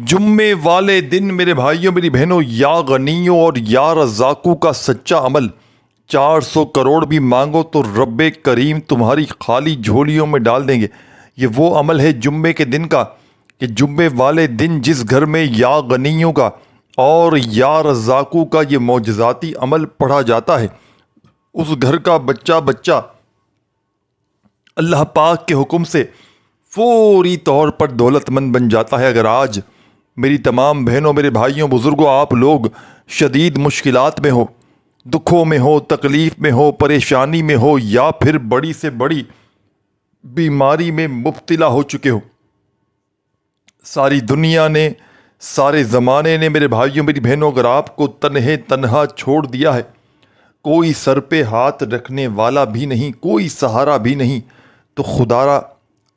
جمعے والے دن میرے بھائیوں میری بہنوں، یا غنیوں اور یا رزاقوں کا سچا عمل 400 کروڑ بھی مانگو تو رب کریم تمہاری خالی جھولیوں میں ڈال دیں گے۔ یہ وہ عمل ہے جمعے کے دن کا کہ جمعے والے دن جس گھر میں یا غنیوں کا اور یا رزاقوں کا یہ معجزاتی عمل پڑھا جاتا ہے، اس گھر کا بچہ بچہ اللہ پاک کے حکم سے فوری طور پر دولت مند بن جاتا ہے۔ اگر آج میری تمام بہنوں، میرے بھائیوں، بزرگوں، آپ لوگ شدید مشکلات میں ہو، دکھوں میں ہو، تکلیف میں ہو، پریشانی میں ہو، یا پھر بڑی سے بڑی بیماری میں مبتلا ہو چکے ہو، ساری دنیا نے، سارے زمانے نے میرے بھائیوں میری بہنوں اگر آپ کو تنہا چھوڑ دیا ہے، کوئی سر پہ ہاتھ رکھنے والا بھی نہیں، کوئی سہارا بھی نہیں، تو خدا را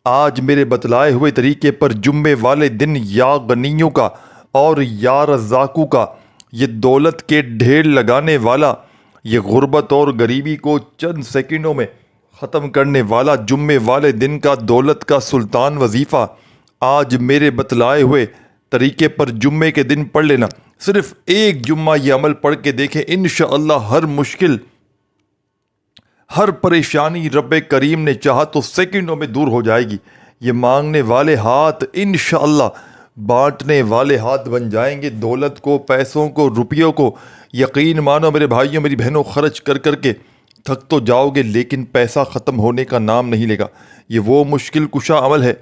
آج میرے بتلائے ہوئے طریقے پر جمعے والے دن یا غنیوں کا اور یا رزاقوں کا یہ دولت کے ڈھیر لگانے والا، یہ غربت اور غریبی کو چند سیکنڈوں میں ختم کرنے والا جمعے والے دن کا دولت کا سلطان وظیفہ آج میرے بتلائے ہوئے طریقے پر جمعے کے دن پڑھ لینا۔ صرف ایک جمعہ یہ عمل پڑھ کے دیکھیں، انشاءاللہ ہر مشکل، ہر پریشانی رب کریم نے چاہا تو سیکنڈوں میں دور ہو جائے گی۔ یہ مانگنے والے ہاتھ انشاءاللہ بانٹنے والے ہاتھ بن جائیں گے۔ دولت کو، پیسوں کو، روپیوں کو یقین مانو میرے بھائیوں میری بہنوں، خرچ کر کر کے تھک تو جاؤ گے لیکن پیسہ ختم ہونے کا نام نہیں لے گا۔ یہ وہ مشکل کشا عمل ہے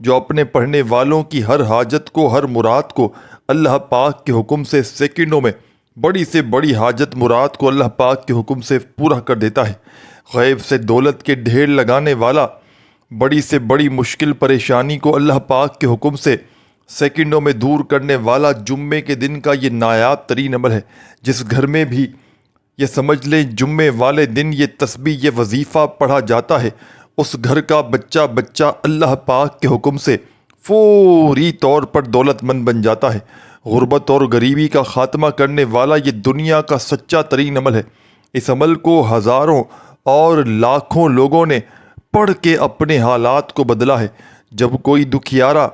جو اپنے پڑھنے والوں کی ہر حاجت کو، ہر مراد کو اللہ پاک کے حکم سے سیکنڈوں میں، بڑی سے بڑی حاجت مراد کو اللہ پاک کے حکم سے پورا کر دیتا ہے۔ غیب سے دولت کے ڈھیر لگانے والا، بڑی سے بڑی مشکل پریشانی کو اللہ پاک کے حکم سے سیکنڈوں میں دور کرنے والا جمعے کے دن کا یہ نایاب ترین عمل ہے۔ جس گھر میں بھی یہ سمجھ لیں جمعے والے دن یہ تسبیح، یہ وظیفہ پڑھا جاتا ہے، اس گھر کا بچہ بچہ اللہ پاک کے حکم سے فوری طور پر دولت مند بن جاتا ہے۔ غربت اور غریبی کا خاتمہ کرنے والا یہ دنیا کا سچا ترین عمل ہے۔ اس عمل کو ہزاروں اور لاکھوں لوگوں نے پڑھ کے اپنے حالات کو بدلا ہے۔ جب کوئی دکھیارا،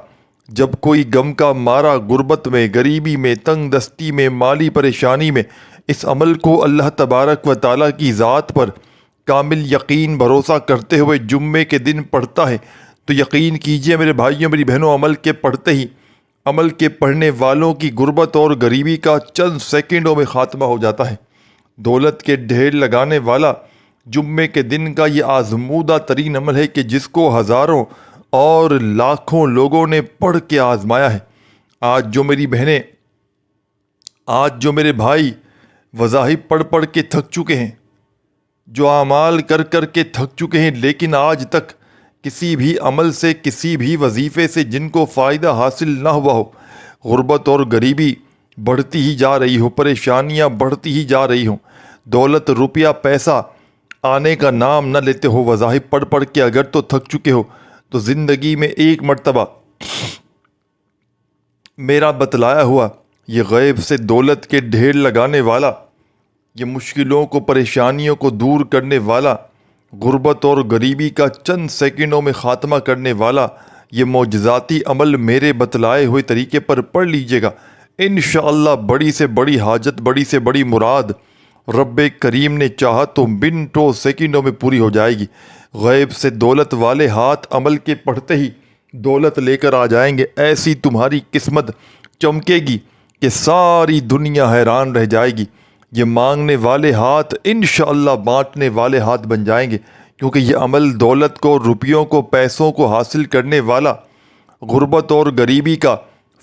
جب کوئی غم کا مارا غربت میں، غریبی میں، تنگ دستی میں، مالی پریشانی میں اس عمل کو اللہ تبارک و تعالیٰ کی ذات پر کامل یقین بھروسہ کرتے ہوئے جمعے کے دن پڑھتا ہے تو یقین کیجئے میرے بھائیوں میری بہنوں، عمل کے پڑھتے ہی عمل کے پڑھنے والوں کی غربت اور غریبی کا چند سیکنڈوں میں خاتمہ ہو جاتا ہے۔ دولت کے ڈھیر لگانے والا جمعے کے دن کا یہ آزمودہ ترین عمل ہے کہ جس کو ہزاروں اور لاکھوں لوگوں نے پڑھ کے آزمایا ہے۔ آج جو میری بہنیں، آج جو میرے بھائی وظائف پڑھ پڑھ کے تھک چکے ہیں، جو اعمال کر کر کے تھک چکے ہیں لیکن آج تک کسی بھی عمل سے، کسی بھی وظیفے سے جن کو فائدہ حاصل نہ ہوا ہو، غربت اور غریبی بڑھتی ہی جا رہی ہو، پریشانیاں بڑھتی ہی جا رہی ہوں، دولت، روپیہ، پیسہ آنے کا نام نہ لیتے ہو، وظائف پڑھ پڑھ کے اگر تو تھک چکے ہو تو زندگی میں ایک مرتبہ میرا بتلایا ہوا یہ غیب سے دولت کے ڈھیر لگانے والا، یہ مشکلوں کو، پریشانیوں کو دور کرنے والا، غربت اور غریبی کا چند سیکنڈوں میں خاتمہ کرنے والا یہ معجزاتی عمل میرے بتلائے ہوئے طریقے پر پڑھ لیجئے گا۔ انشاءاللہ بڑی سے بڑی حاجت، بڑی سے بڑی مراد رب کریم نے چاہا تو منٹوں سیکنڈوں میں پوری ہو جائے گی۔ غیب سے دولت والے ہاتھ عمل کے پڑھتے ہی دولت لے کر آ جائیں گے۔ ایسی تمہاری قسمت چمکے گی کہ ساری دنیا حیران رہ جائے گی۔ یہ مانگنے والے ہاتھ انشاءاللہ بانٹنے والے ہاتھ بن جائیں گے، کیونکہ یہ عمل دولت کو، روپیوں کو، پیسوں کو حاصل کرنے والا، غربت اور غریبی کا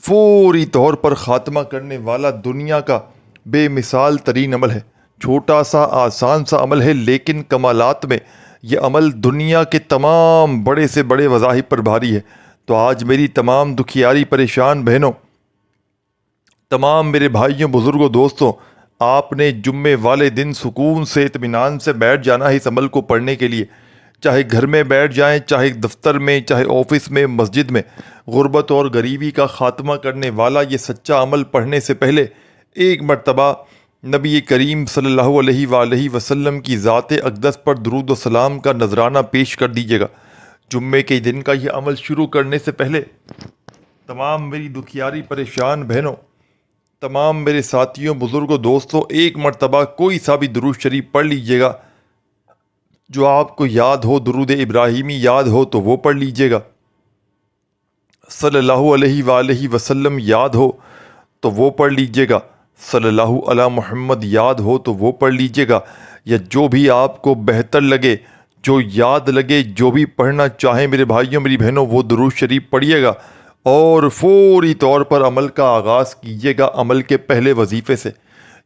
فوری طور پر خاتمہ کرنے والا دنیا کا بے مثال ترین عمل ہے۔ چھوٹا سا آسان سا عمل ہے لیکن کمالات میں یہ عمل دنیا کے تمام بڑے سے بڑے وظائف پر بھاری ہے۔ تو آج میری تمام دکھیاری پریشان بہنوں، تمام میرے بھائیوں، بزرگوں، دوستوں، آپ نے جمعے والے دن سکون سے، اطمینان سے بیٹھ جانا ہے اس عمل کو پڑھنے کے لیے۔ چاہے گھر میں بیٹھ جائیں، چاہے دفتر میں، چاہے آفس میں، مسجد میں، غربت اور غریبی کا خاتمہ کرنے والا یہ سچا عمل پڑھنے سے پہلے ایک مرتبہ نبی کریم صلی اللہ علیہ وآلہ وسلم کی ذات اقدس پر درود و سلام کا نذرانہ پیش کر دیجیے گا۔ جمعے کے دن کا یہ عمل شروع کرنے سے پہلے تمام میری دکھیاری پریشان بہنوں، تمام میرے ساتھیوں، بزرگوں، دوستوں، ایک مرتبہ کوئی سا بھی درود شریف پڑھ لیجئے گا جو آپ کو یاد ہو۔ درود ابراہیمی یاد ہو تو وہ پڑھ لیجئے گا، صلی اللہ علیہ وآلہ وسلم یاد ہو تو وہ پڑھ لیجئے گا، صلی اللہ علی محمد یاد ہو تو وہ پڑھ لیجئے گا، یا جو بھی آپ کو بہتر لگے، جو یاد لگے، جو بھی پڑھنا چاہیں میرے بھائیوں میری بہنوں، وہ درود شریف پڑھیے گا اور فوری طور پر عمل کا آغاز کیجیے گا عمل کے پہلے وظیفے سے۔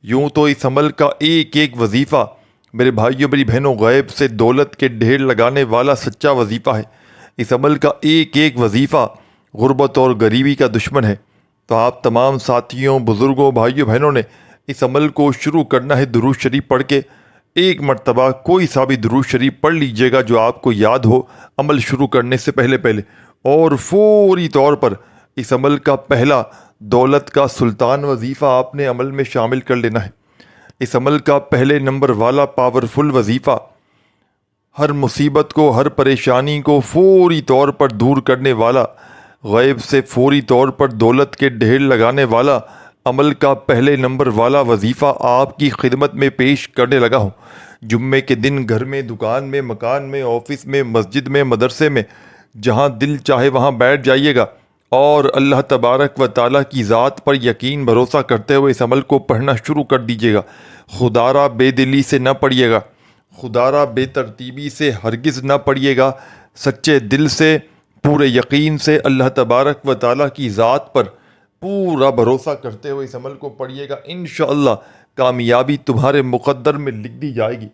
یوں تو اس عمل کا ایک ایک وظیفہ میرے بھائیوں میری بہنوں غیب سے دولت کے ڈھیر لگانے والا سچا وظیفہ ہے۔ اس عمل کا ایک ایک وظیفہ غربت اور غریبی کا دشمن ہے۔ تو آپ تمام ساتھیوں، بزرگوں، بھائیوں بہنوں نے اس عمل کو شروع کرنا ہے درود شریف پڑھ کے۔ ایک مرتبہ کوئی سا بھی درود شریف پڑھ لیجئے گا جو آپ کو یاد ہو عمل شروع کرنے سے پہلے، اور فوری طور پر اس عمل کا پہلا دولت کا سلطان وظیفہ آپ نے عمل میں شامل کر لینا ہے۔ اس عمل کا پہلے نمبر والا پاورفل وظیفہ ہر مصیبت کو، ہر پریشانی کو فوری طور پر دور کرنے والا، غیب سے فوری طور پر دولت کے ڈھیر لگانے والا عمل کا پہلے نمبر والا وظیفہ آپ کی خدمت میں پیش کرنے لگا ہوں۔ جمعے کے دن گھر میں، دکان میں، مکان میں، آفس میں، مسجد میں، مدرسے میں، جہاں دل چاہے وہاں بیٹھ جائیے گا اور اللہ تبارک و تعالیٰ کی ذات پر یقین بھروسہ کرتے ہوئے اس عمل کو پڑھنا شروع کر دیجیے گا۔ خدارہ بے دلی سے نہ پڑھیے گا، خدارہ بے ترتیبی سے ہرگز نہ پڑھیے گا، سچے دل سے، پورے یقین سے، اللہ تبارک و تعالیٰ کی ذات پر پورا بھروسہ کرتے ہوئے اس عمل کو پڑھیے گا۔ انشاءاللہ کامیابی تمہارے مقدر میں لکھ دی جائے گی۔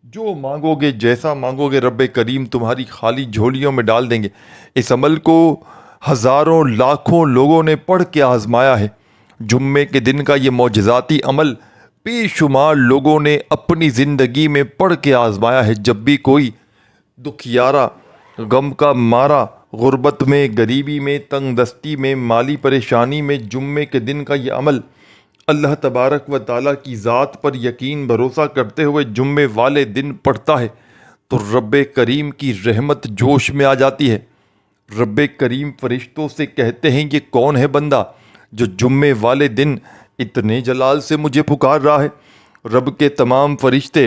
جو مانگو گے، جیسا مانگو گے، رب کریم تمہاری خالی جھولیوں میں ڈال دیں گے۔ اس عمل کو ہزاروں لاکھوں لوگوں نے پڑھ کے آزمایا ہے۔ جمعے کے دن کا یہ معجزاتی عمل بے شمار لوگوں نے اپنی زندگی میں پڑھ کے آزمایا ہے۔ جب بھی کوئی دکھیارا، غم کا مارا، غربت میں، غریبی میں، تنگ دستی میں، مالی پریشانی میں، جمعے کے دن کا یہ عمل اللہ تبارک و تعالیٰ کی ذات پر یقین بھروسہ کرتے ہوئے جمعے والے دن پڑھتا ہے تو رب کریم کی رحمت جوش میں آ جاتی ہے۔ رب کریم فرشتوں سے کہتے ہیں یہ کون ہے بندہ جو جمعے والے دن اتنے جلال سے مجھے پکار رہا ہے؟ رب کے تمام فرشتے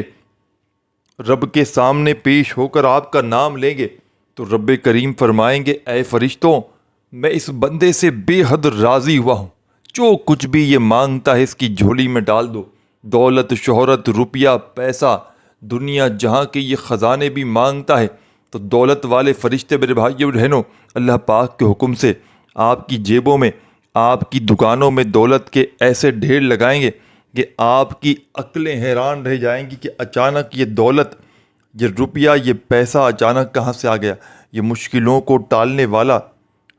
رب کے سامنے پیش ہو کر آپ کا نام لیں گے تو رب کریم فرمائیں گے اے فرشتوں، میں اس بندے سے بے حد راضی ہوا ہوں، جو کچھ بھی یہ مانگتا ہے اس کی جھولی میں ڈال دو۔ دولت، شہرت، روپیہ، پیسہ، دنیا جہاں کے یہ خزانے بھی مانگتا ہے تو دولت والے فرشتے میرے بھائیو بہنوں اللہ پاک کے حکم سے آپ کی جیبوں میں، آپ کی دکانوں میں دولت کے ایسے ڈھیر لگائیں گے کہ آپ کی عقلیں حیران رہ جائیں گی کہ اچانک یہ دولت، یہ روپیہ، یہ پیسہ اچانک کہاں سے آ گیا۔ یہ مشکلوں کو ٹالنے والا،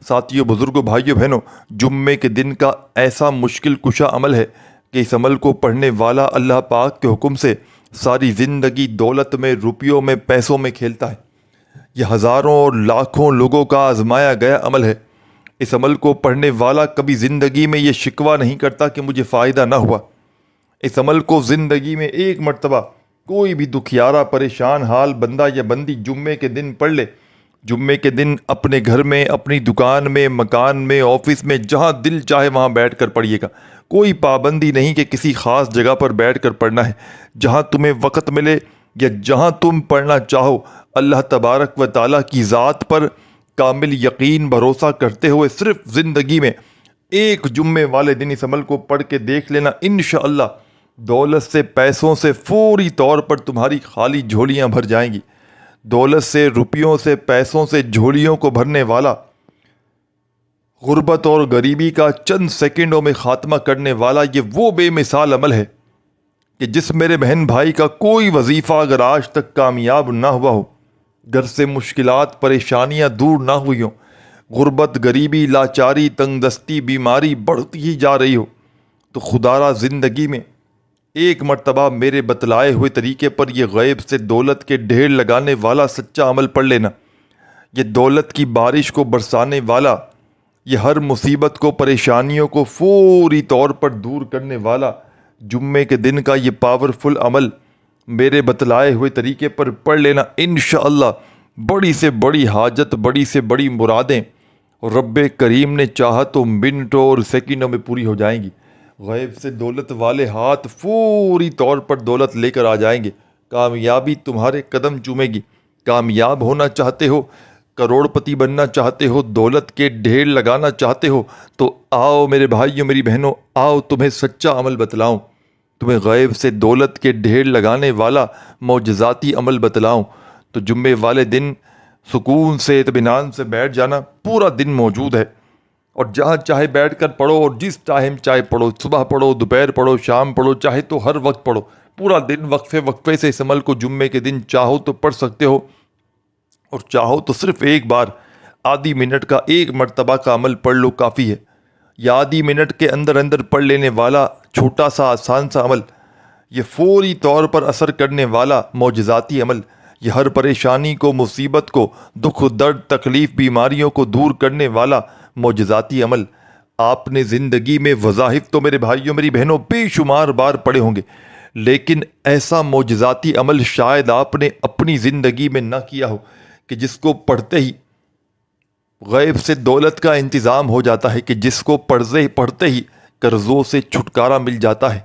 ساتھیوں، بزرگوں، بھائیوں بہنوں، جمعے کے دن کا ایسا مشکل کشا عمل ہے کہ اس عمل کو پڑھنے والا اللہ پاک کے حکم سے ساری زندگی دولت میں، روپیوں میں، پیسوں میں کھیلتا ہے۔ یہ ہزاروں اور لاکھوں لوگوں کا آزمایا گیا عمل ہے۔ اس عمل کو پڑھنے والا کبھی زندگی میں یہ شکوہ نہیں کرتا کہ مجھے فائدہ نہ ہوا۔ اس عمل کو زندگی میں ایک مرتبہ کوئی بھی دکھیارا، پریشان حال بندہ یا بندی جمعے کے دن پڑھ لے، جمعے کے دن اپنے گھر میں، اپنی دکان میں، مکان میں، آفس میں، جہاں دل چاہے وہاں بیٹھ کر پڑھیے گا۔ کوئی پابندی نہیں کہ کسی خاص جگہ پر بیٹھ کر پڑھنا ہے، جہاں تمہیں وقت ملے یا جہاں تم پڑھنا چاہو، اللہ تبارک و تعالیٰ کی ذات پر کامل یقین بھروسہ کرتے ہوئے صرف زندگی میں ایک جمعے والے دن اس عمل کو پڑھ کے دیکھ لینا۔ انشاءاللہ دولت سے، پیسوں سے فوری طور پر تمہاری خالی جھولیاں بھر جائیں گی۔ دولت سے، روپیوں سے، پیسوں سے جھولیوں کو بھرنے والا، غربت اور غریبی کا چند سیکنڈوں میں خاتمہ کرنے والا یہ وہ بے مثال عمل ہے کہ جس میرے بہن بھائی کا کوئی وظیفہ اگر آج تک کامیاب نہ ہوا ہو، گھر سے مشکلات، پریشانیاں دور نہ ہوئی ہوں، غربت، غریبی، لاچاری، تنگ دستی، بیماری بڑھتی ہی جا رہی ہو، تو خدارا زندگی میں ایک مرتبہ میرے بتلائے ہوئے طریقے پر یہ غیب سے دولت کے ڈھیر لگانے والا سچا عمل پڑھ لینا۔ یہ دولت کی بارش کو برسانے والا، یہ ہر مصیبت کو، پریشانیوں کو فوری طور پر دور کرنے والا جمعے کے دن کا یہ پاورفل عمل میرے بتلائے ہوئے طریقے پر پڑھ لینا۔ انشاءاللہ بڑی سے بڑی حاجت، بڑی سے بڑی مرادیں اور رب کریم نے چاہا تو منٹوں اور سیکنڈوں میں پوری ہو جائیں گی۔ غیب سے دولت والے ہاتھ فوری طور پر دولت لے کر آ جائیں گے۔ کامیابی تمہارے قدم چومے گی۔ کامیاب ہونا چاہتے ہو، کروڑ پتی بننا چاہتے ہو، دولت کے ڈھیر لگانا چاہتے ہو، تو آؤ میرے بھائیوں میری بہنوں، آؤ تمہیں سچا عمل بتلاؤں، تمہیں غیب سے دولت کے ڈھیر لگانے والا معجزاتی عمل بتلاؤں۔ تو جمعے والے دن سکون سے اطمینان سے بیٹھ جانا، پورا دن موجود ہے، اور جہاں چاہے بیٹھ کر پڑھو، اور جس ٹائم چاہے پڑھو، صبح پڑھو، دوپہر پڑھو، شام پڑھو، چاہے تو ہر وقت پڑھو، پورا دن وقفے وقفے سے اس عمل کو جمعے کے دن چاہو تو پڑھ سکتے ہو، اور چاہو تو صرف ایک بار آدھی منٹ کا ایک مرتبہ کا عمل پڑھ لو، کافی ہے۔ یا آدھی منٹ کے اندر اندر پڑھ لینے والا چھوٹا سا آسان سا عمل، یہ فوری طور پر اثر کرنے والا معجزاتی عمل، یہ ہر پریشانی کو، مصیبت کو، دکھ درد تکلیف بیماریوں کو دور کرنے والا معجزاتی عمل۔ آپ نے زندگی میں وظائف تو میرے بھائیوں میری بہنوں بے شمار بار پڑھے ہوں گے، لیکن ایسا معجزاتی عمل شاید آپ نے اپنی زندگی میں نہ کیا ہو کہ جس کو پڑھتے ہی غیب سے دولت کا انتظام ہو جاتا ہے، کہ جس کو پڑھتے ہی قرضوں سے چھٹکارا مل جاتا ہے،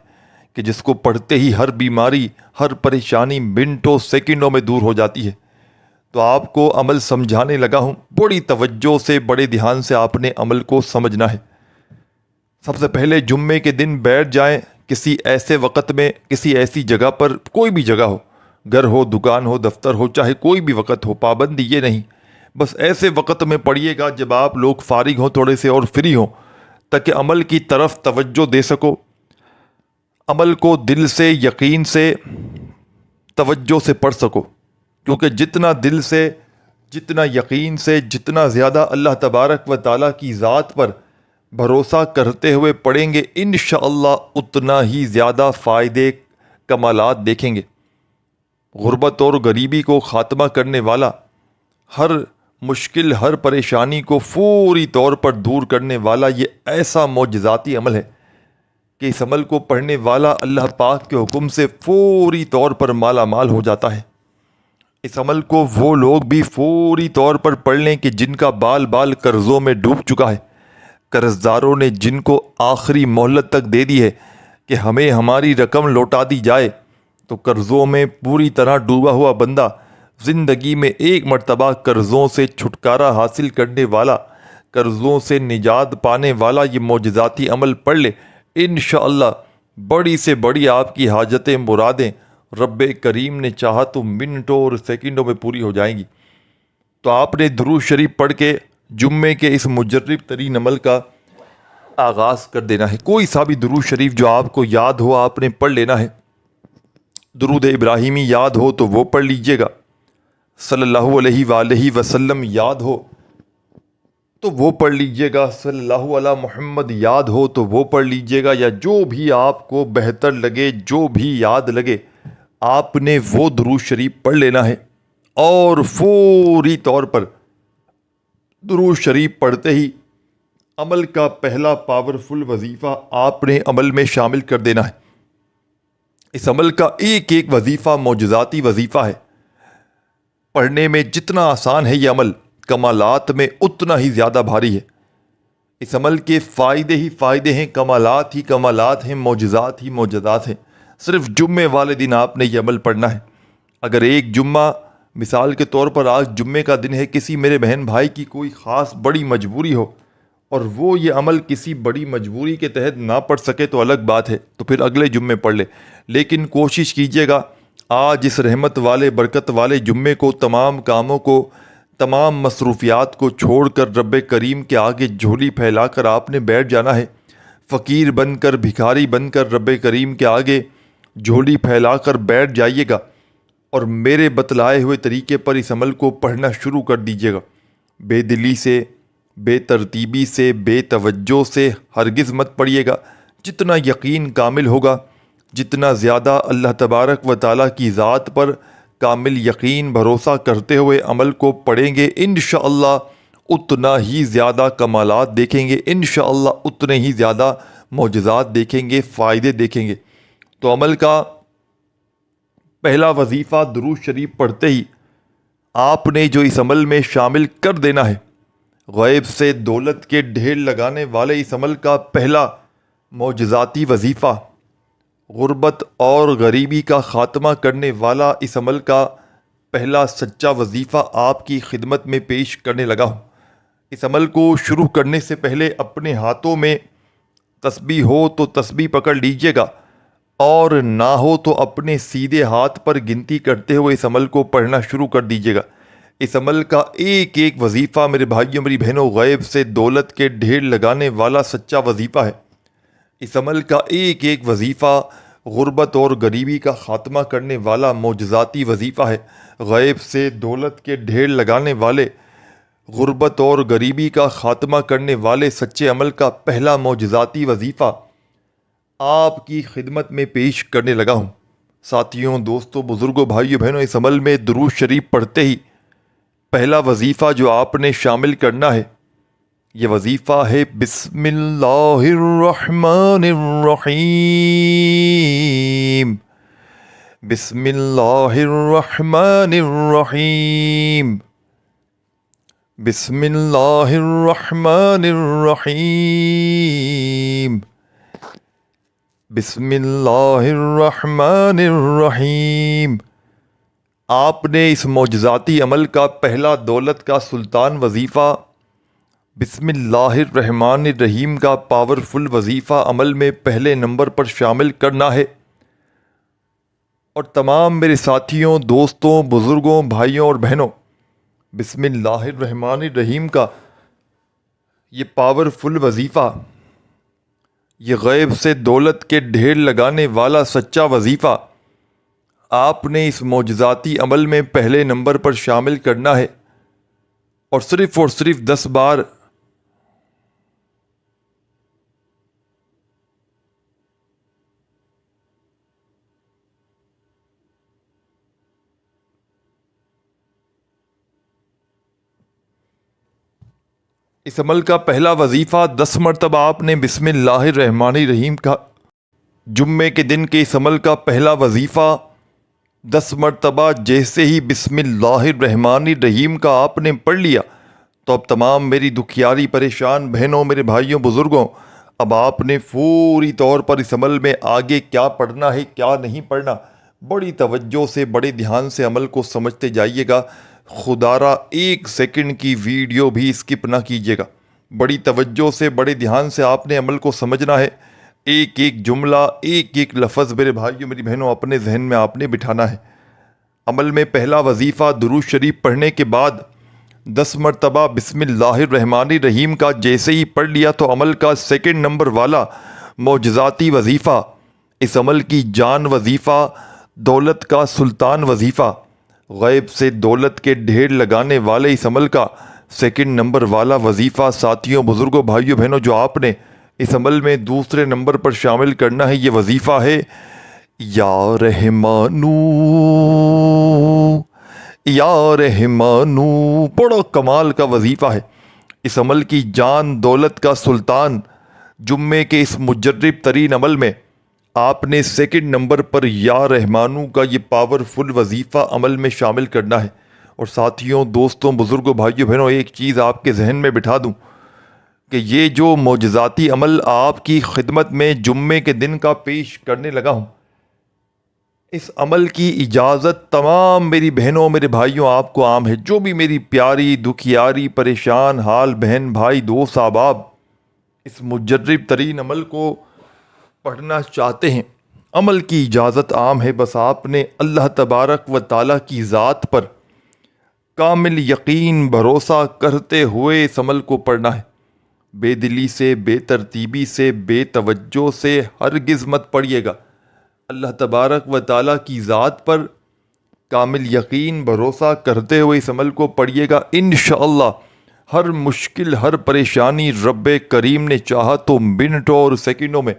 کہ جس کو پڑھتے ہی ہر بیماری، ہر پریشانی منٹوں سیکنڈوں میں دور ہو جاتی ہے۔ تو آپ کو عمل سمجھانے لگا ہوں، بڑی توجہ سے، بڑے دھیان سے آپ نے عمل کو سمجھنا ہے۔ سب سے پہلے جمعے کے دن بیٹھ جائیں کسی ایسے وقت میں، کسی ایسی جگہ پر، کوئی بھی جگہ ہو، گھر ہو، دکان ہو، دفتر ہو، چاہے کوئی بھی وقت ہو، پابندی یہ نہیں، بس ایسے وقت میں پڑھیے گا جب آپ لوگ فارغ ہوں تھوڑے سے اور فری ہوں، تاکہ عمل کی طرف توجہ دے سکو، عمل کو دل سے، یقین سے، توجہ سے پڑھ سکو، کیونکہ جتنا دل سے، جتنا یقین سے، جتنا زیادہ اللہ تبارک و تعالیٰ کی ذات پر بھروسہ کرتے ہوئے پڑھیں گے، انشاءاللہ اتنا ہی زیادہ فائدے، کمالات دیکھیں گے۔ غربت اور غریبی کو خاتمہ کرنے والا، ہر مشکل، ہر پریشانی کو فوری طور پر دور کرنے والا یہ ایسا معجزاتی عمل ہے کہ اس عمل کو پڑھنے والا اللہ پاک کے حکم سے فوری طور پر مالا مال ہو جاتا ہے۔ اس عمل کو وہ لوگ بھی فوری طور پر پڑھ لیں کہ جن کا بال بال قرضوں میں ڈوب چکا ہے، قرض داروں نے جن کو آخری مہلت تک دے دی ہے کہ ہمیں ہماری رقم لوٹا دی جائے، تو قرضوں میں پوری طرح ڈوبا ہوا بندہ زندگی میں ایک مرتبہ قرضوں سے چھٹکارا حاصل کرنے والا، قرضوں سے نجات پانے والا یہ معجزاتی عمل پڑھ لے، انشاءاللہ بڑی سے بڑی آپ کی حاجتیں، مرادیں رب کریم نے چاہا تو منٹوں اور سیکنڈوں میں پوری ہو جائیں گی۔ تو آپ نے درود شریف پڑھ کے جمعے کے اس مجرب ترین عمل کا آغاز کر دینا ہے۔ کوئی سا بھی درود شریف جو آپ کو یاد ہو آپ نے پڑھ لینا ہے۔ درود ابراہیمی یاد ہو تو وہ پڑھ لیجئے گا، صلی اللہ علیہ وآلہ وسلم یاد ہو تو وہ پڑھ لیجئے گا، صلی اللہ علی محمد یاد ہو تو وہ پڑھ لیجئے گا، یا جو بھی آپ کو بہتر لگے، جو بھی یاد لگے، آپ نے وہ درود شریف پڑھ لینا ہے۔ اور فوری طور پر درود شریف پڑھتے ہی عمل کا پہلا پاورفل وظیفہ آپ نے عمل میں شامل کر دینا ہے۔ اس عمل کا ایک ایک وظیفہ معجزاتی وظیفہ ہے۔ پڑھنے میں جتنا آسان ہے یہ عمل، کمالات میں اتنا ہی زیادہ بھاری ہے۔ اس عمل کے فائدے ہی فائدے ہیں، کمالات ہی کمالات ہیں، معجزات ہی معجزات ہیں۔ صرف جمعے والے دن آپ نے یہ عمل پڑھنا ہے۔ اگر ایک جمعہ، مثال کے طور پر آج جمعے کا دن ہے، کسی میرے بہن بھائی کی کوئی خاص بڑی مجبوری ہو اور وہ یہ عمل کسی بڑی مجبوری کے تحت نہ پڑھ سکے تو الگ بات ہے، تو پھر اگلے جمعے پڑھ لے، لیکن کوشش کیجیے گا آج اس رحمت والے، برکت والے جمعے کو، تمام کاموں کو، تمام مصروفیات کو چھوڑ کر رب کریم کے آگے جھولی پھیلا کر آپ نے بیٹھ جانا ہے۔ فقیر بن کر، بھکاری بن کر رب کریم کے آگے جھولی پھیلا کر بیٹھ جائیے گا، اور میرے بتلائے ہوئے طریقے پر اس عمل کو پڑھنا شروع کر دیجیے گا۔ بے دلی سے، بے ترتیبی سے، بے توجہ سے ہرگز مت پڑھیے گا۔ جتنا یقین کامل ہوگا، جتنا زیادہ اللہ تبارک و تعالیٰ کی ذات پر کامل یقین، بھروسہ کرتے ہوئے عمل کو پڑھیں گے، انشاءاللہ اتنا ہی زیادہ کمالات دیکھیں گے، انشاءاللہ اتنے ہی زیادہ معجزات دیکھیں گے، فائدے دیکھیں گے۔ تو عمل کا پہلا وظیفہ درود شریف پڑھتے ہی آپ نے جو اس عمل میں شامل کر دینا ہے، غیب سے دولت کے ڈھیر لگانے والے اس عمل کا پہلا معجزاتی وظیفہ، غربت اور غریبی کا خاتمہ کرنے والا اس عمل کا پہلا سچا وظیفہ آپ کی خدمت میں پیش کرنے لگا ہوں۔ اس عمل کو شروع کرنے سے پہلے اپنے ہاتھوں میں تسبیح ہو تو تسبیح پکڑ لیجئے گا، اور نہ ہو تو اپنے سیدھے ہاتھ پر گنتی کرتے ہوئے اس عمل کو پڑھنا شروع کر دیجئے گا۔ اس عمل کا ایک ایک وظیفہ میرے بھائیوں میری بہنوں غیب سے دولت کے ڈھیر لگانے والا سچا وظیفہ ہے۔ اس عمل کا ایک ایک وظیفہ غربت اور غریبی کا خاتمہ کرنے والا معجزاتی وظیفہ ہے۔ غیب سے دولت کے ڈھیر لگانے والے، غربت اور غریبی کا خاتمہ کرنے والے سچے عمل کا پہلا معجزاتی وظیفہ آپ کی خدمت میں پیش کرنے لگا ہوں۔ ساتھیوں، دوستوں، بزرگوں، بھائیوں، بہنوں، اس عمل میں درود شریف پڑھتے ہی پہلا وظیفہ جو آپ نے شامل کرنا ہے، یہ وظیفہ ہے بسم اللہ الرحمن الرحیم۔ بسم اللہ الرحمن الرحیم۔ بسم اللہ الرحمن الرحیم۔ بسم اللہ الرحمن الرحیم۔ آپ نے اس معجزاتی عمل کا پہلا دولت کا سلطان وظیفہ بسم اللہ الرحمن الرحیم کا پاورفل وظیفہ عمل میں پہلے نمبر پر شامل کرنا ہے، اور تمام میرے ساتھیوں، دوستوں، بزرگوں، بھائیوں اور بہنوں، بسم اللہ الرحمن الرحیم کا یہ پاورفل وظیفہ، یہ غیب سے دولت کے ڈھیر لگانے والا سچا وظیفہ آپ نے اس معجزاتی عمل میں پہلے نمبر پر شامل کرنا ہے، اور صرف 10 بار اس عمل کا پہلا وظیفہ 10 مرتبہ آپ نے بسم اللہ الرحمن الرحیم کا، جمعے کے دن کے اس عمل کا پہلا وظیفہ 10 مرتبہ جیسے ہی بسم اللہ الرحمن الرحیم کا آپ نے پڑھ لیا، تو اب تمام میری دکھیاری پریشان بہنوں، میرے بھائیوں، بزرگوں، اب آپ نے فوری طور پر اس عمل میں آگے کیا پڑھنا ہے، کیا نہیں پڑھنا، بڑی توجہ سے، بڑے دھیان سے عمل کو سمجھتے جائیے گا۔ خدارا 1 سیکنڈ کی ویڈیو بھی اسکپ نہ کیجیے گا۔ بڑی توجہ سے، بڑے دھیان سے آپ نے عمل کو سمجھنا ہے۔ ایک ایک جملہ، ایک ایک لفظ میرے بھائیوں میری بہنوں اپنے ذہن میں آپ نے بٹھانا ہے۔ عمل میں پہلا وظیفہ درود شریف پڑھنے کے بعد 10 مرتبہ بسم اللہ الرحمن الرحیم کا جیسے ہی پڑھ لیا، تو عمل کا سیکنڈ نمبر والا معجزاتی وظیفہ، اس عمل کی جان وظیفہ، دولت کا سلطان وظیفہ، غیب سے دولت کے ڈھیر لگانے والے اس عمل کا سیکنڈ نمبر والا وظیفہ، ساتھیوں، بزرگوں، بھائیوں، بہنوں، جو آپ نے اس عمل میں دوسرے نمبر پر شامل کرنا ہے، یہ وظیفہ ہے یا رحمانو، یا رحمانو۔ بڑا کمال کا وظیفہ ہے۔ اس عمل کی جان، دولت کا سلطان، جمعے کے اس مجرب ترین عمل میں آپ نے سیکنڈ نمبر پر یا رحمانو کا یہ پاورفل وظیفہ عمل میں شامل کرنا ہے۔ اور ساتھیوں، دوستوں، بزرگوں، بھائیوں، بہنوں، ایک چیز آپ کے ذہن میں بٹھا دوں کہ یہ جو معجزاتی عمل آپ کی خدمت میں جمعے کے دن کا پیش کرنے لگا ہوں، اس عمل کی اجازت تمام میری بہنوں، میرے بھائیوں آپ کو عام ہے۔ جو بھی میری پیاری، دکھیاری، پریشان حال بہن، بھائی، دوست، احباب اس مجرب ترین عمل کو پڑھنا چاہتے ہیں، عمل کی اجازت عام ہے۔ بس آپ نے اللہ تبارک و تعالیٰ کی ذات پر کامل یقین، بھروسہ کرتے ہوئے اس عمل کو پڑھنا ہے۔ بے دلی سے، بے ترتیبی سے، بے توجہ سے ہرگز مت پڑھیے گا۔ اللہ تبارک و تعالیٰ کی ذات پر کامل یقین، بھروسہ کرتے ہوئے اس عمل کو پڑھیے گا۔ انشاءاللہ ہر مشکل، ہر پریشانی رب کریم نے چاہا تو منٹوں اور سیکنڈوں میں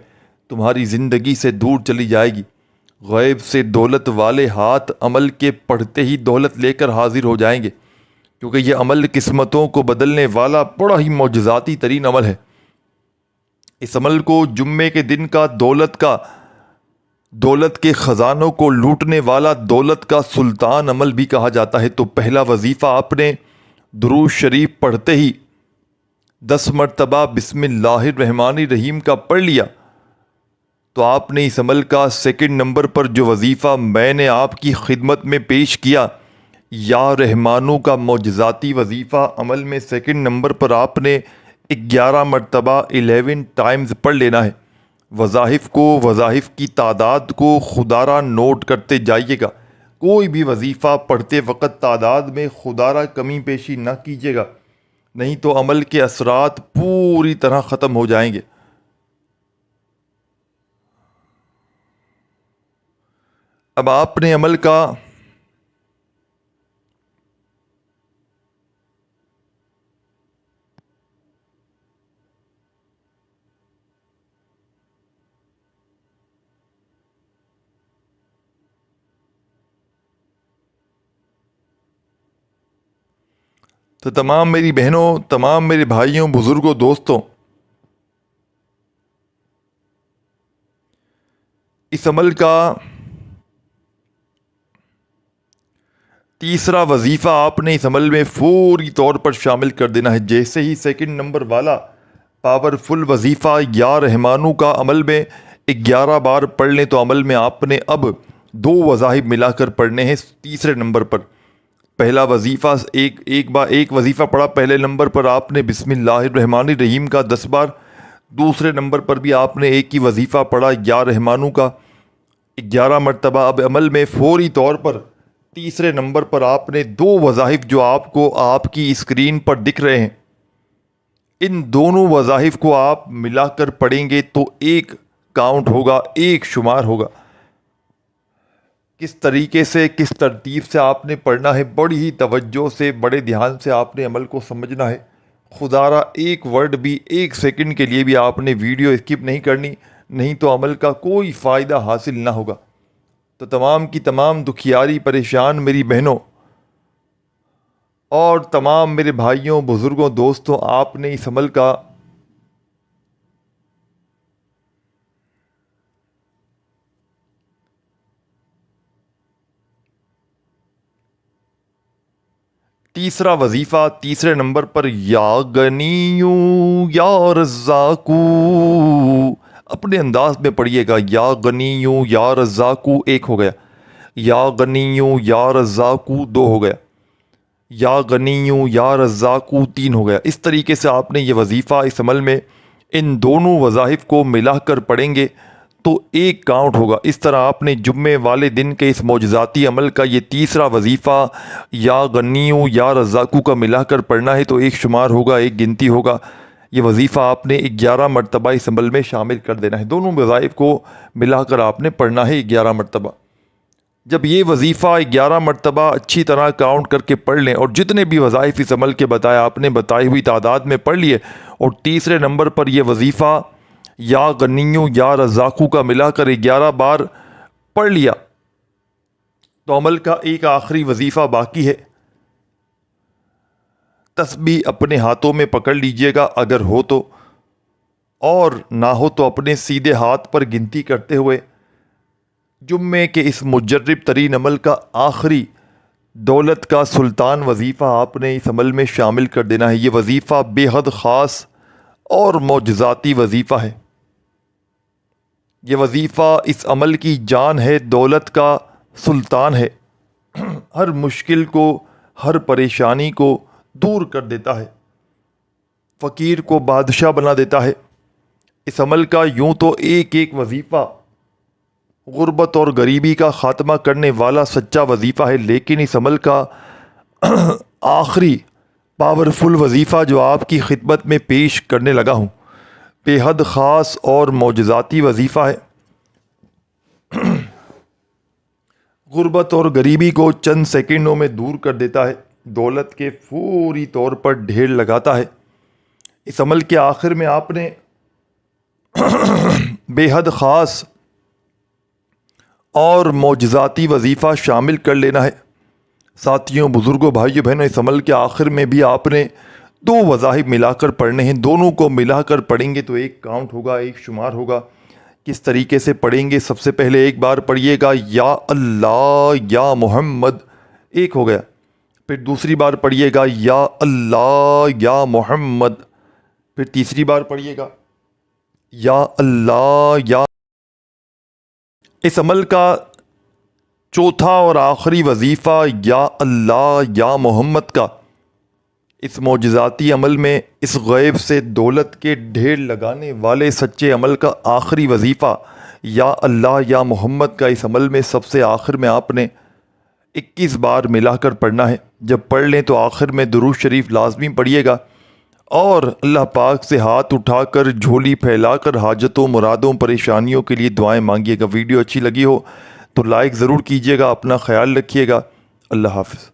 تمہاری زندگی سے دور چلی جائے گی۔ غیب سے دولت والے ہاتھ عمل کے پڑھتے ہی دولت لے کر حاضر ہو جائیں گے، کیونکہ یہ عمل قسمتوں کو بدلنے والا بڑا ہی معجزاتی ترین عمل ہے۔ اس عمل کو جمعے کے دن کا دولت کے خزانوں کو لوٹنے والا دولت کا سلطان عمل بھی کہا جاتا ہے۔ تو پہلا وظیفہ آپ نے درود شریف پڑھتے ہی 10 مرتبہ بسم اللہ الرحمن الرحیم کا پڑھ لیا تو آپ نے اس عمل کا سیکنڈ نمبر پر جو وظیفہ میں نے آپ کی خدمت میں پیش کیا یا رحمانو کا معجزاتی وظیفہ عمل میں سیکنڈ نمبر پر آپ نے 11 مرتبہ 11 ٹائمز پڑھ لینا ہے۔ وظائف کی تعداد کو خدارہ نوٹ کرتے جائیے گا۔ کوئی بھی وظیفہ پڑھتے وقت تعداد میں خدارہ کمی پیشی نہ کیجیے گا، نہیں تو عمل کے اثرات پوری طرح ختم ہو جائیں گے۔ اب آپ نے عمل کا تو تمام میری بہنوں، تمام میرے بھائیوں، بزرگوں، دوستوں، اس عمل کا تیسرا وظیفہ آپ نے اس عمل میں فوری طور پر شامل کر دینا ہے۔ جیسے ہی سیکنڈ نمبر والا پاورفل وظیفہ یا رحمانو کا عمل میں 11 بار پڑھ لیں تو عمل میں آپ نے اب 2 وظائف ملا کر پڑھنے ہیں تیسرے نمبر پر۔ پہلا وظیفہ ایک وظیفہ پڑھا پہلے نمبر پر آپ نے بسم اللہ الرحمن الرحیم کا 10 بار، دوسرے نمبر پر بھی آپ نے ایک ہی وظیفہ پڑھا یا رحمانو کا 11 مرتبہ۔ اب عمل میں فوری طور پر تیسرے نمبر پر آپ نے 2 وظائف جو آپ کو آپ کی اسکرین پر دکھ رہے ہیں، ان دونوں وظائف کو آپ ملا کر پڑھیں گے تو ایک کاؤنٹ ہوگا، ایک شمار ہوگا۔ کس طریقے سے، کس ترتیب سے آپ نے پڑھنا ہے، بڑی ہی توجہ سے، بڑے دھیان سے آپ نے عمل کو سمجھنا ہے۔ خدارہ ایک ورڈ بھی، ایک سیکنڈ کے لیے بھی آپ نے ویڈیو اسکپ نہیں کرنی، نہیں تو عمل کا کوئی فائدہ حاصل نہ ہوگا۔ تو تمام کی تمام دکھیاری پریشان میری بہنوں اور تمام میرے بھائیوں، بزرگوں، دوستوں، آپ نے اس عمل کا تیسرا وظیفہ تیسرے نمبر پر یا غنیو یا رزاقو اپنے انداز میں پڑھیے گا۔ یا غنیو یا رزاقو 1 ہو گیا، یا غنیو یا رزاقو 2 ہو گیا، یا غنیو یا رزاقو 3 ہو گیا۔ اس طریقے سے آپ نے یہ وظیفہ اس عمل میں ان دونوں وظائف کو ملا کر پڑھیں گے تو ایک کاؤنٹ ہوگا۔ اس طرح آپ نے جمعے والے دن کے اس معجزاتی عمل کا یہ تیسرا وظیفہ یا غنیو یا رزاقو کا ملا کر پڑھنا ہے تو ایک شمار ہوگا، ایک گنتی ہوگا۔ یہ وظیفہ آپ نے 11 مرتبہ اس عمل میں شامل کر دینا ہے۔ دونوں وظائف کو ملا کر آپ نے پڑھنا ہے 11 مرتبہ۔ جب یہ وظیفہ 11 مرتبہ اچھی طرح کاؤنٹ کر کے پڑھ لیں اور جتنے بھی وظائف اس عمل کے بتائے آپ نے بتائی ہوئی تعداد میں پڑھ لیے اور تیسرے نمبر پر یہ وظیفہ یا غنیو یا رزاقو کا ملا کر 11 بار پڑھ لیا تو عمل کا ایک آخری وظیفہ باقی ہے۔ تسبیح اپنے ہاتھوں میں پکڑ لیجئے گا اگر ہو تو، اور نہ ہو تو اپنے سیدھے ہاتھ پر گنتی کرتے ہوئے جمعے کے اس مجرب ترین عمل کا آخری دولت کا سلطان وظیفہ آپ نے اس عمل میں شامل کر دینا ہے۔ یہ وظیفہ بے حد خاص اور معجزاتی وظیفہ ہے۔ یہ وظیفہ اس عمل کی جان ہے، دولت کا سلطان ہے، ہر مشکل کو، ہر پریشانی کو دور کر دیتا ہے، فقیر کو بادشاہ بنا دیتا ہے۔ اس عمل کا یوں تو ایک ایک وظیفہ غربت اور غریبی کا خاتمہ کرنے والا سچا وظیفہ ہے، لیکن اس عمل کا آخری پاورفل وظیفہ جو آپ کی خدمت میں پیش کرنے لگا ہوں بے حد خاص اور معجزاتی وظیفہ ہے۔ غربت اور غریبی کو چند سیکنڈوں میں دور کر دیتا ہے، دولت کے فوری طور پر ڈھیر لگاتا ہے۔ اس عمل کے آخر میں آپ نے بے حد خاص اور معجزاتی وظیفہ شامل کر لینا ہے۔ ساتھیوں، بزرگوں، بھائیوں، بہنوں، اس عمل کے آخر میں بھی آپ نے 2 وظائف ملا کر پڑھنے ہیں۔ دونوں کو ملا کر پڑھیں گے تو ایک کاؤنٹ ہوگا، ایک شمار ہوگا۔ کس طریقے سے پڑھیں گے؟ سب سے پہلے ایک بار پڑھیے گا یا اللہ یا محمد، 1 ہو گیا۔ پھر دوسری بار پڑھیے گا یا اللہ یا محمد، پھر تیسری بار پڑھیے گا یا اللہ یا۔ اس عمل کا چوتھا اور آخری وظیفہ یا اللہ یا محمد کا اس معجزاتی عمل میں اس غیب سے دولت کے ڈھیر لگانے والے سچے عمل کا آخری وظیفہ یا اللہ یا محمد کا اس عمل میں سب سے آخر میں آپ نے 21 بار ملا کر پڑھنا ہے۔ جب پڑھ لیں تو آخر میں درود شریف لازمی پڑھیے گا اور اللہ پاک سے ہاتھ اٹھا کر جھولی پھیلا کر حاجتوں مرادوں پریشانیوں کے لیے دعائیں مانگیے گا۔ ویڈیو اچھی لگی ہو تو لائک ضرور کیجیے گا، اپنا خیال رکھیے گا، اللہ حافظ۔